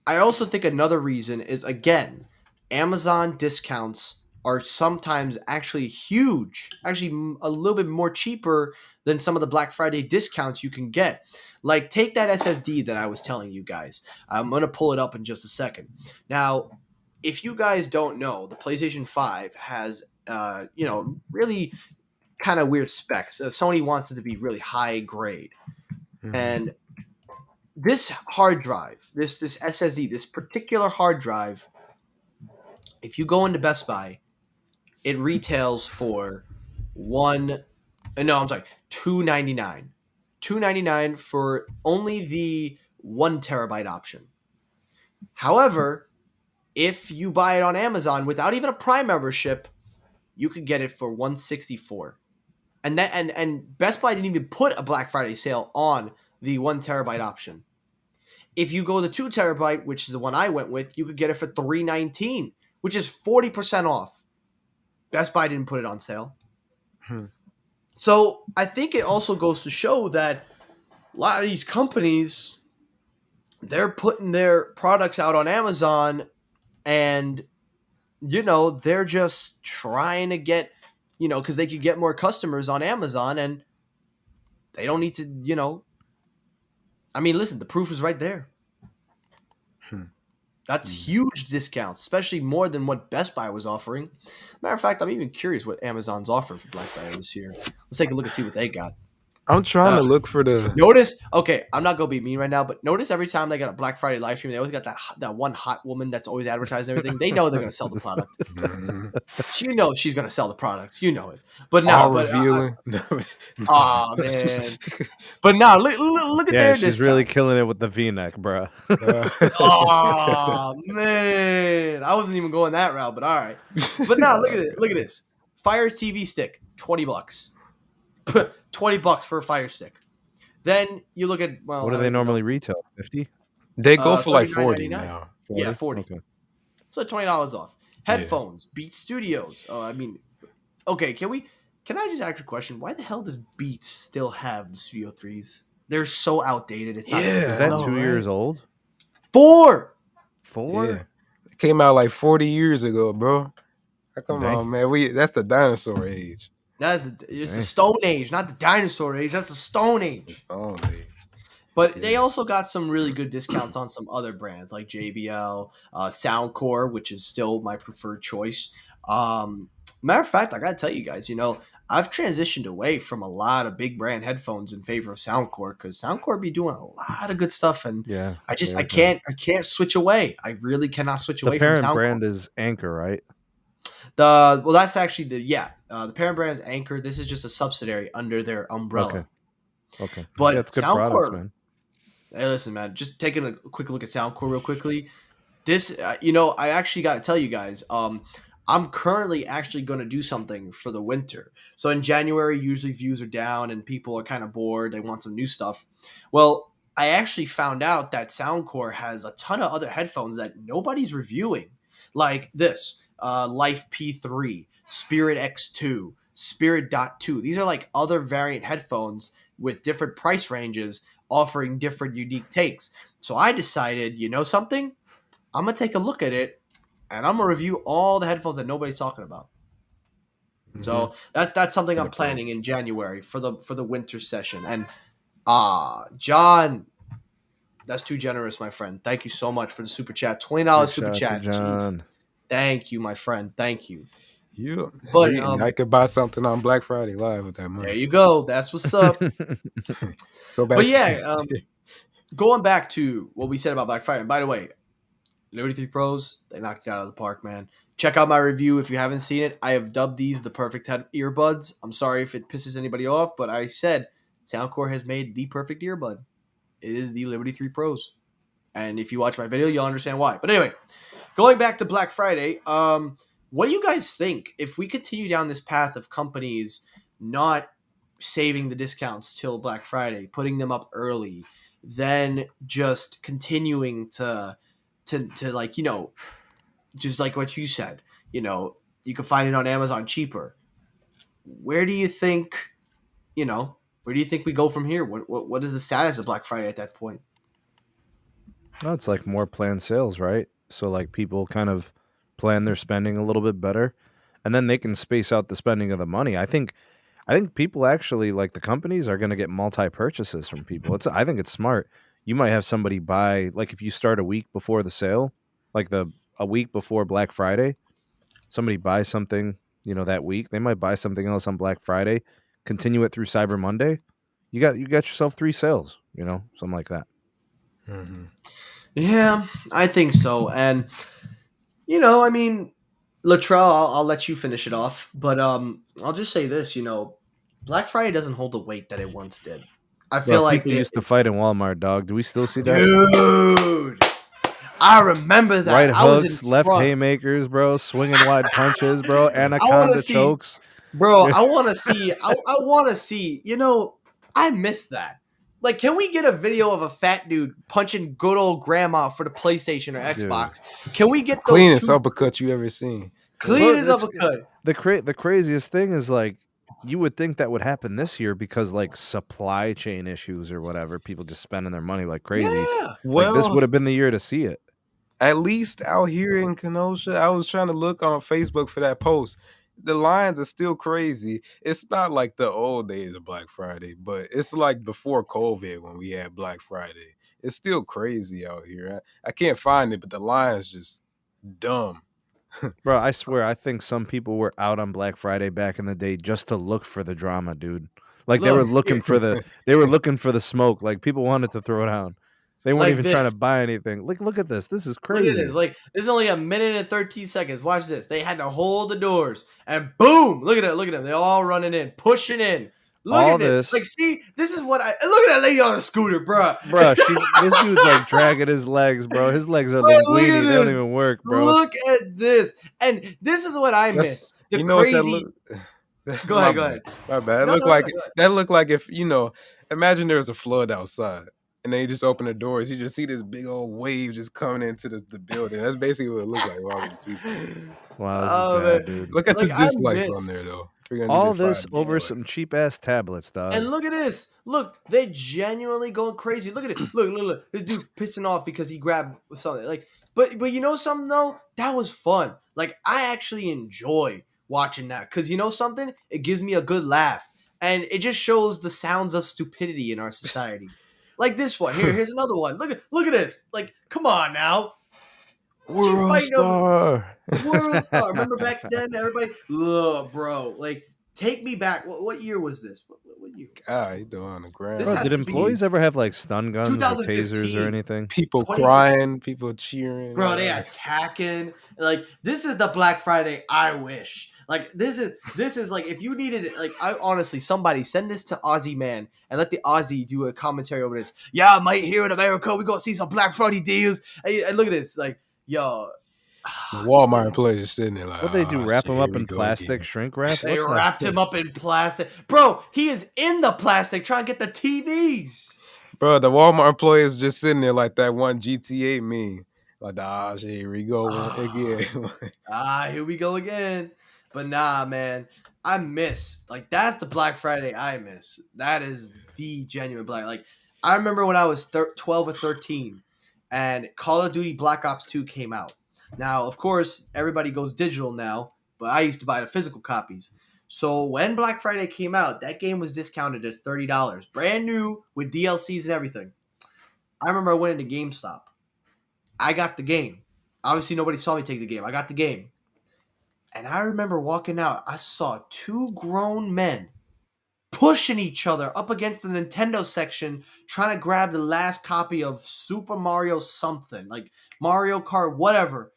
I also think another reason is, again, Amazon discounts are sometimes actually huge, actually a little bit more cheaper than some of the Black Friday discounts you can get. Like, take that SSD that I was telling you guys. I'm going to pull it up in just a second. Now, if you guys don't know, the PlayStation 5 has, really kind of weird specs. Sony wants it to be really high grade. Mhm. And this hard drive, this SSD, this particular hard drive, if you go into Best Buy, it retails for one. No, I'm sorry, $299. $299 for only the 1 terabyte option. However, if you buy it on Amazon without even a Prime membership, you could get it for 164. And Best Buy didn't even put a Black Friday sale on the 1 terabyte option. If you go the 2 terabyte, which is the one I went with, you could get it for $319, which is 40% off. Best Buy didn't put it on sale. Hmm. So I think it also goes to show that a lot of these companies, they're putting their products out on Amazon and, they're just trying to get, because they could get more customers on Amazon and they don't need to, I mean, listen, the proof is right there. Hmm. That's huge discounts, especially more than what Best Buy was offering. Matter of fact, I'm even curious what Amazon's offering for Black Friday this year. Let's take a look and see what they got. I'm trying to look for the. Notice, okay, I'm not gonna be mean right now, but notice every time they got a Black Friday live stream, they always got that one hot woman that's always advertising everything. They know they're gonna sell the product. Mhm. You know she's gonna sell the products. You know it. But All no, but revealing. oh man. But no, look at Yeah, their she's really discounts. killing it with the V-neck, bro. Oh man, I wasn't even going that route, but all right. But now look at it. Look at this. Fire TV stick, $20. $20 for a Fire Stick. Then you look at What do they normally retail? 50? They go for like 40 $39.99. now. 40? Yeah, 40. Okay. So $20 off. Headphones, Beats Studios. Oh, I mean, okay. Can I just ask a question? Why the hell does Beats still have the Studio 3s? They're so outdated. It's not Is that no, 2 years old? 4. 4? Yeah. It came out like 40 years ago, bro. Come Dang. on, man. That's the dinosaur age. It's the Stone Age, not the dinosaur age. That's the Stone Age. Stone age. But they also got some really good discounts on some other brands like JBL, Soundcore, which is still my preferred choice. Matter of fact, I gotta tell you guys, I've transitioned away from a lot of big brand headphones in favor of Soundcore because Soundcore be doing a lot of good stuff, and I can't switch away. I really cannot switch away from Soundcore. The parent brand is Anchor, right? That's actually the parent brand is Anchor. This is just a subsidiary under their umbrella. Okay. But yeah, it's good Soundcore, products, man. Hey, listen, man. Just taking a quick look at Soundcore real quickly. This, I actually got to tell you guys. I'm currently actually going to do something for the winter. So in January, usually views are down and people are kind of bored. They want some new stuff. Well, I actually found out that Soundcore has a ton of other headphones that nobody's reviewing, like this. Life P3, Spirit X2, Spirit .2. These are like other variant headphones with different price ranges offering different unique takes. So I decided, you know something? I'm going to take a look at it and I'm going to review all the headphones that nobody's talking about. Mm-hmm. So that's something I'm planning in January for the winter session. And John, that's too generous, my friend. Thank you so much for the super chat. $20 super chat. John. Thank you, my friend. Thank you. But I could buy something on Black Friday live with that money. There you go. That's what's up. Going back to what we said about Black Friday. And by the way, Liberty 3 Pros, they knocked it out of the park, man. Check out my review if you haven't seen it. I have dubbed these the perfect earbuds. I'm sorry if it pisses anybody off, but I said Soundcore has made the perfect earbud. It is the Liberty 3 Pros. And if you watch my video, you'll understand why. But anyway, going back to Black Friday, what do you guys think if we continue down this path of companies not saving the discounts till Black Friday, putting them up early, then just continuing to like, just like what you said, you can find it on Amazon cheaper. Where do you think we go from here? What is the status of Black Friday at that point? No, it's like more planned sales, right? So like people kind of plan their spending a little bit better, and then they can space out the spending of the money. I think people actually, like the companies, are going to get multi-purchases from people. I think it's smart. You might have somebody buy, like if you start a week before the sale, like a week before Black Friday, somebody buys something, that week. They might buy something else on Black Friday, continue it through Cyber Monday. You got yourself 3 sales, something like that. Mm-hmm. Yeah, I think so. And Latrell, I'll let you finish it off, but I'll just say this, Black Friday doesn't hold the weight that it once did. I feel like people used to fight in Walmart, dog. Do we still see that? Dude, I remember that. Right I hooks, left haymakers, bro. Swinging wide punches, bro. Anaconda chokes. Bro, I want to see. I want to see. I miss that. Like, can we get a video of a fat dude punching good old grandma for the PlayStation or Xbox? Dude. Can we get the cleanest uppercut you ever seen? Cleanest uppercut. The craziest thing is, like, you would think that would happen this year because, like, supply chain issues or whatever, people just spending their money like crazy. Yeah. Well, this would have been the year to see it. At least out here in Kenosha, I was trying to look on Facebook for that post. The lines are still crazy. It's not like the old days of Black Friday, but it's like before COVID when we had Black Friday. It's still crazy out here. I can't find it, but the line's just dumb. Bro, I swear, I think some people were out on Black Friday back in the day just to look for the drama, dude. Like they Look, were looking for the smoke. Like people wanted to throw down. They weren't like even trying this. to buy anything. Look at this. This is Look at crazy. this. Like, this is only a minute and 13 seconds. Watch this. They had to hold the doors. And boom! Look at it. Look at them. They're all running in, pushing in. Look All at this. this- Like, see, this is what I look at that lady on a scooter, bruh. Bro, this dude's like dragging his legs, bro. His legs are Bro, look at linguini. They don't this. even work, bro. Look at this. And this is what I miss. The You know what that crazy. look? Go ahead, go ahead. My bad. It No, looked no, like go ahead. that looked like if imagine there was a flood outside and they just open the doors, you just see this big old wave just coming into the building. That's basically what it looked like. All these people. Wow, this Oh, is man. bad, dude. Look at Like, the I dislikes miss- on there though. All this 355 over dislikes. some cheap ass tablets, dog. And look at this. Look, they genuinely going crazy. Look at it. Look. This dude pissing off because he grabbed something. Like, but you know something though? That was fun. Like, I actually enjoy watching that because you know something? It gives me a good laugh, and it just shows the sounds of stupidity in our society. Like this one. Here's another one. Look at this. Like, come on now. World fighting over- Star. World Star. Remember back then, everybody? Ugh, bro. Like, take me back. What year was this? What year was this? God, you doing on the ground. This Bro, has did to be employees ever have like stun guns or tasers 2015. or anything? People 2015. crying, people cheering. Bro, they attacking. Like, this is the Black Friday I wish. Like, this is like, if you needed it, like, I honestly, somebody send this to Aussie Man and let the Aussie do a commentary over this. Yeah, mate, here in America, we gonna see some Black Friday deals. And look at this, like, yo. The Walmart employees just sitting there like, What they do? "Oh, Wrap shit, him here up we in go plastic, again." shrink wrap? They What the- wrapped him up in plastic. Bro, he is in the plastic trying to get the TVs. Bro, the Walmart employees just sitting there like that one GTA meme. Like, shit, here we go again. Here we go again. But nah, man, I miss, like, that's the Black Friday I miss. That is the genuine Black. Like, I remember when I was 12 or 13 and Call of Duty Black Ops 2 came out. Now, of course, everybody goes digital now, but I used to buy the physical copies. So when Black Friday came out, that game was discounted at $30, brand new with DLCs and everything. I remember I went into GameStop. I got the game. Obviously, nobody saw me take the game. I got the game. And I remember walking out, I saw two grown men pushing each other up against the Nintendo section, trying to grab the last copy of Super Mario something, like Mario Kart, whatever.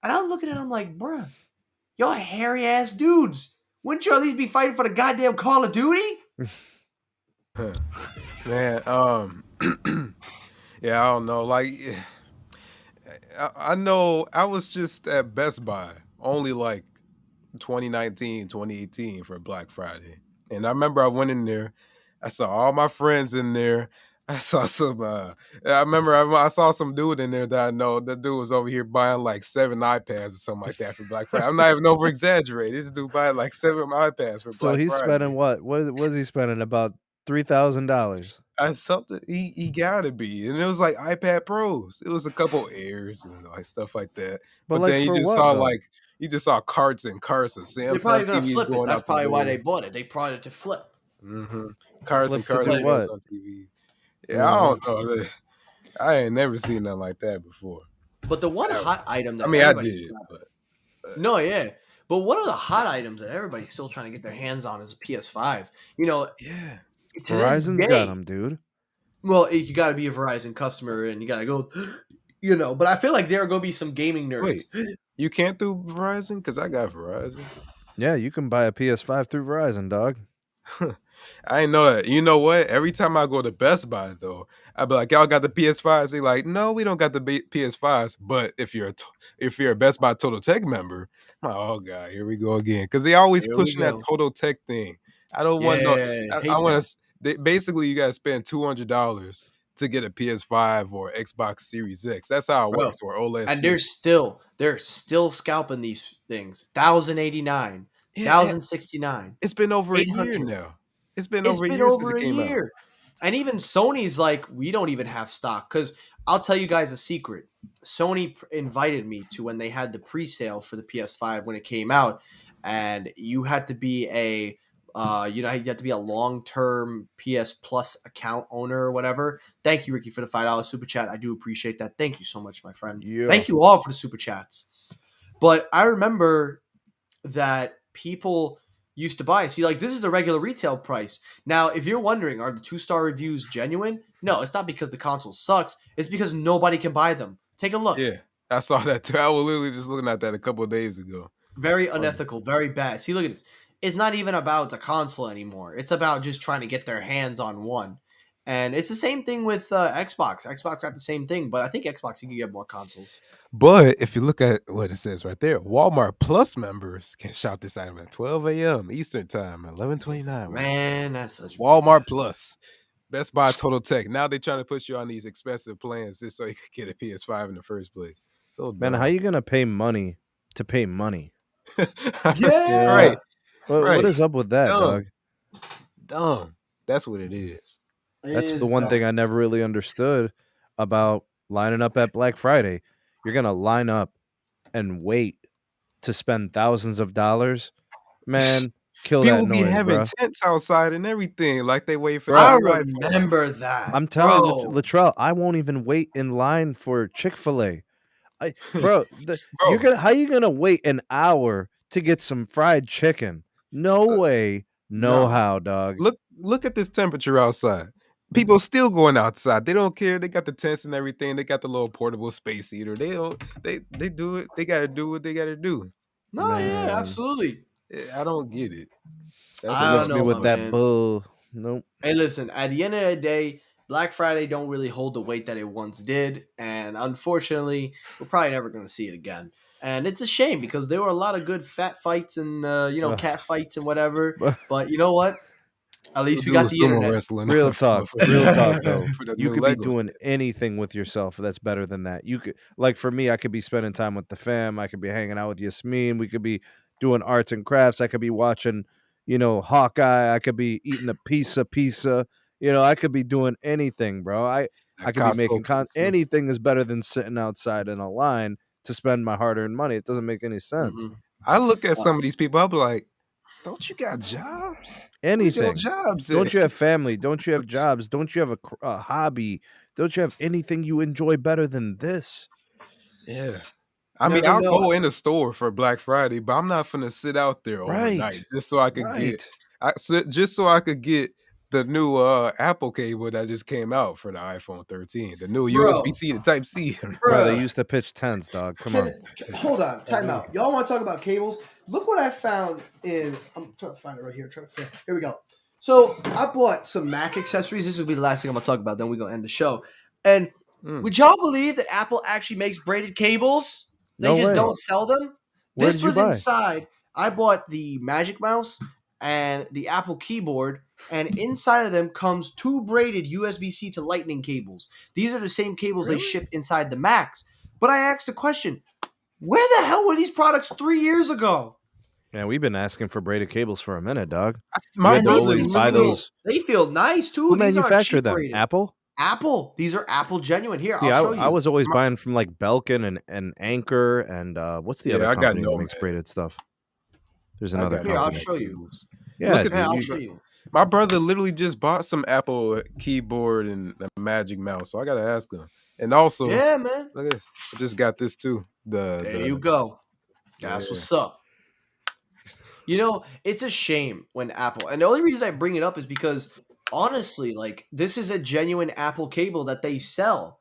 And I was looking at them like, bruh, y'all hairy ass dudes. Wouldn't you at least be fighting for the goddamn Call of Duty? Man, yeah, I don't know. Like, I know I was just at Best Buy only like 2019, 2018 for Black Friday. And I remember I went in there, I saw all my friends in there. I saw some, I remember I saw some dude in there that I know. That dude was over here buying like 7 iPads or something like that for Black Friday. I'm not even over exaggerating. This dude buying like 7 iPads for So Black he's Friday. spending what? What is he spending? About $3,000. Something he gotta be, and it was like iPad Pros. It was a couple Airs and like stuff like that. But like, then for you just what, saw though? like you just saw carts and carts of They're Samsung probably gonna TVs flip it. going That's out the probably why they door. bought it. They brought it to flip. Carts and Flip to carts do of what? Samsung TV. Yeah, I don't know. I ain't never seen nothing like that before. But the one hot item that I mean, I everybody's did, got- but No, yeah. But one of the hot items that everybody's still trying to get their hands on is a PS5. You know, yeah, to this Verizon's day, got him, dude. well, you got to be a Verizon customer and you got to go, you know. But I feel like there are going to be some gaming nerds. Wait, you can't do Verizon because I got Verizon. Yeah, you can buy a PS5 through Verizon, dog. I ain't know that. You know what? Every time I go to Best Buy, though, I be like, "Y'all got the PS5s?" They like, "No, we don't got the PS5s." But if you're a Best Buy Total Tech member, I'm like, oh god, here we go again. Because they always Here we pushing that go. Total Tech thing. I don't want Yeah, no. hate I want that. to. Basically, you got to spend $200 to get a PS5 or Xbox Series X. That's how it Bro, works. Or OLED. And Switch. they're still scalping these things. 1,089, Yeah, 1,069. it's been over a year 800. now. It's been It's over been a year over since a it came out. year. And even Sony's like, we don't even have stock. Because I'll tell you guys a secret. Sony invited me to when they had the pre-sale for the PS5 when it came out. And you had to be you had to be a long-term PS Plus account owner or whatever. Thank you, Ricky, for the $5 super chat. I do appreciate that. Thank you so much, my friend. Yeah. Thank you all for the super chats. But I remember that people used to buy. See, like this is the regular retail price. Now, if you're wondering, are the 2-star reviews genuine? No, it's not because the console sucks. It's because nobody can buy them. Take a look. Yeah, I saw that too. I was literally just looking at that a couple of days ago. Very unethical, very bad. See, look at this. It's not even about the console anymore. It's about just trying to get their hands on one. And it's the same thing with Xbox. Xbox got the same thing, but I think Xbox you can get more consoles. But if you look at what it says right there, Walmart Plus members can shop this item at 12 a.m. Eastern Time, 11:29. Man, that's such Walmart BS. Plus. Best Buy Total Tech. Now they're trying to push you on these expensive plans just so you could get a PS5 in the first place. So Man, how you gonna pay money to pay money? Yeah. Right. What is up with that, dog? Dumb. That's what it is. That's the one thing I never really understood about lining up at Black Friday. You're gonna line up and wait to spend thousands of dollars. Man, kill People that be noise, having bro. tents outside and everything, like they wait for I that Wi-Fi. remember that. I'm telling bro. Latrell, I won't even wait in line for Chick-fil-A. Bro, Bro. how you gonna wait an hour to get some fried chicken? No way, no how, dog. Look at this temperature outside. People still going outside. They don't care. They got the tents and everything. They got the little portable space heater. They do it. They gotta do what they gotta do. No, Man. yeah, absolutely. I don't get it. I don't know, with that man. bull. Nope. Hey, listen, at the end of the day, Black Friday don't really hold the weight that it once did, and unfortunately, we're probably never going to see it again. And it's a shame because there were a lot of good fat fights and cat fights and whatever. But you know what? At least we got the internet. Wrestling. Real talk, real talk though. You could be Legos doing set. anything with yourself that's better than that. You could, like for me, I could be spending time with the fam. I could be hanging out with Yasmin. We could be doing arts and crafts. I could be watching, Hawkeye. I could be eating a pizza. I could be doing anything, bro. I could be making anything is better than sitting outside in a line to spend my hard-earned money. It doesn't make any sense. Mhm. I look at some of these people. I'll be like, "Don't you got jobs? Anything. Where's your jobs Don't at? you have family? Don't you have jobs? Don't you have a hobby? Don't you have anything you enjoy better than this?" Yeah. I mean, I'll go in a store for Black Friday, but I'm not finna sit out there overnight just so I could get the new Apple cable that just came out for the iPhone 13, the new USB-C to Type C. Bro, they used to pitch 10s, dog. Come on. Hold on, time out. Y'all want to talk about cables? Look what I found in. I'm trying to find it right here. Here we go. So I bought some Mac accessories. This will be the last thing I'm gonna talk about. Then we're gonna end the show. And would y'all believe that Apple actually makes braided cables? They just don't sell them. This was inside. I bought the Magic Mouse and the Apple keyboard, and inside of them comes 2 braided USB-C to Lightning cables. These are the same cables they ship inside the Macs. But I asked the question, where the hell were these products 3 years ago? Man, we've been asking for braided cables for a minute, dog. They feel nice too. Who manufactured them? Braided. Apple? Apple. These are Apple genuine. Here, I'll show you. I was always buying from like Belkin and Anchor and what's the other company that makes braided stuff? There's another company. I'll show you. Yeah, I'll show you. My brother literally just bought some Apple keyboard and a Magic Mouse, so I gotta ask him. And also, yeah, man, look at this. I just got this too. There you go. That's what's up. It's a shame when Apple, and the only reason I bring it up is because honestly, like this is a genuine Apple cable that they sell,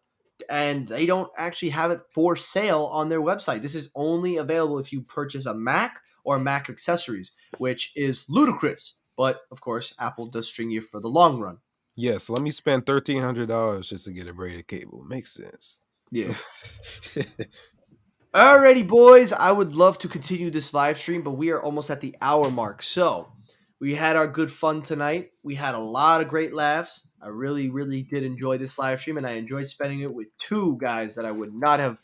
and they don't actually have it for sale on their website. This is only available if you purchase a Mac or Mac accessories, which is ludicrous. But of course, Apple does string you for the long run. Yes, let me spend $1,300 just to get a braided cable. Makes sense. Yeah. Alrighty, boys. I would love to continue this live stream, but we are almost at the hour mark. So we had our good fun tonight. We had a lot of great laughs. I really, really did enjoy this live stream, and I enjoyed spending it with 2 guys that I would not have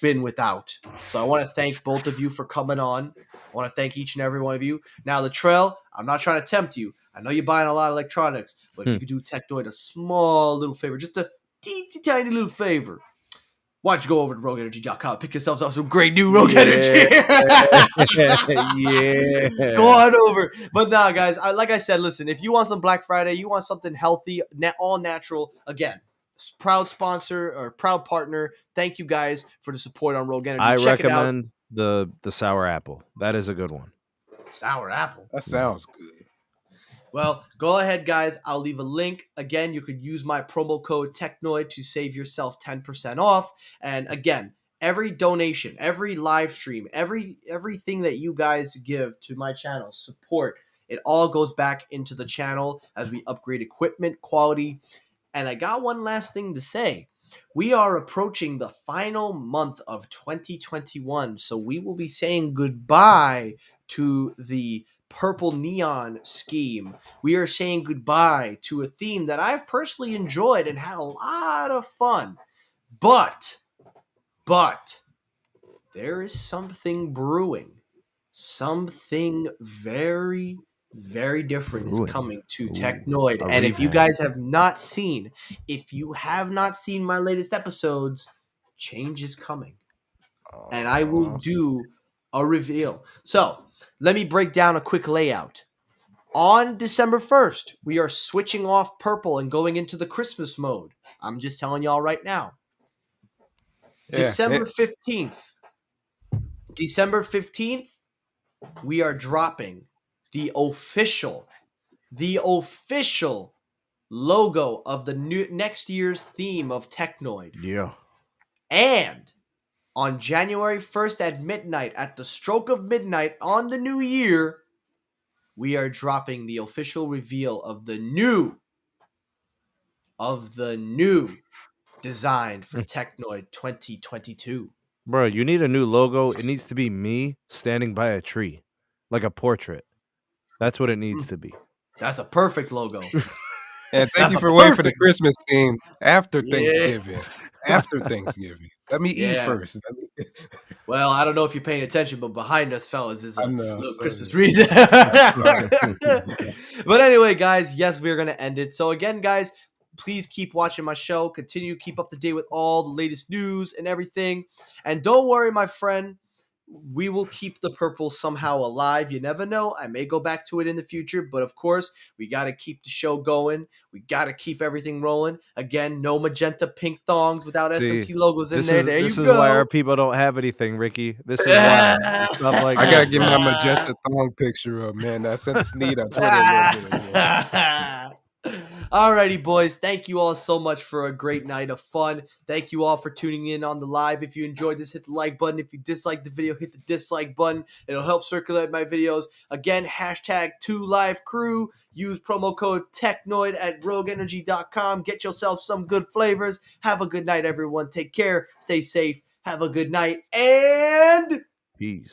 been without. So I want to thank both of you for coming on. I want to thank each and every one of you. Now, Latrell, I'm not trying to tempt you. I know you're buying a lot of electronics, but if you could do Technoid a small little favor, just a teensy tiny little favor, why don't you go over to RogueEnergy.com, pick yourselves up some great new Rogue Energy. Yeah. Go on over. But nah, guys, like I said, listen, if you want some Black Friday, you want something healthy, all natural, again, proud sponsor or proud partner. Thank you guys for the support on Rogue Energy. I recommend the sour apple. That is a good one. Sour apple. That sounds good. Well, go ahead, guys. I'll leave a link. Again, you could use my promo code Technoid to save yourself 10% off. And again, every donation, every live stream, everything that you guys give to my channel, support, it all goes back into the channel as we upgrade equipment, quality. And I got one last thing to say. We are approaching the final month of 2021, so we will be saying goodbye to the purple neon scheme. We are saying goodbye to a theme that I've personally enjoyed and had a lot of fun. But there is something brewing. Something very, very different is coming to Technoid. And if you guys have not seen, my latest episodes, change is coming. And I will do a reveal. So let me break down a quick layout. On December 1st, we are switching off purple and going into the Christmas mode. I'm just telling y'all right now. Yeah, December 15th, we are dropping the official logo of the next year's theme of Technoid. Yeah. And on January 1st at midnight, at the stroke of midnight on the new year, we are dropping the official reveal of the new design for Technoid 2022. Bro, you need a new logo. It needs to be me standing by a tree, like a portrait. That's what it needs to be. That's a perfect logo. And thank you for waiting for the Christmas theme after Thanksgiving. After Thanksgiving. Let me eat first. Well, I don't know if you're paying attention, but behind us, fellas, is a little Christmas wreath. But anyway, guys, yes, we're going to end it. So again, guys, please keep watching my show. Continue to keep up to date with all the latest news and everything. And don't worry, my friend. We will keep the purple somehow alive. You never know. I may go back to it in the future. But of course, we got to keep the show going. We got to keep everything rolling. Again, no magenta pink thongs without SMT logos in there. This is why our people don't have anything, Ricky. This is why. Stuff like I got to get my magenta thong picture up, man. I sent a sneed on Twitter a little bit ago. Alrighty, boys. Thank you all so much for a great night of fun. Thank you all for tuning in on the live. If you enjoyed this, hit the like button. If you disliked the video, hit the dislike button. It'll help circulate my videos. Again, hashtag 2LiveCrew. Use promo code Technoid at rogueenergy.com. Get yourself some good flavors. Have a good night, everyone. Take care. Stay safe. Have a good night. And peace.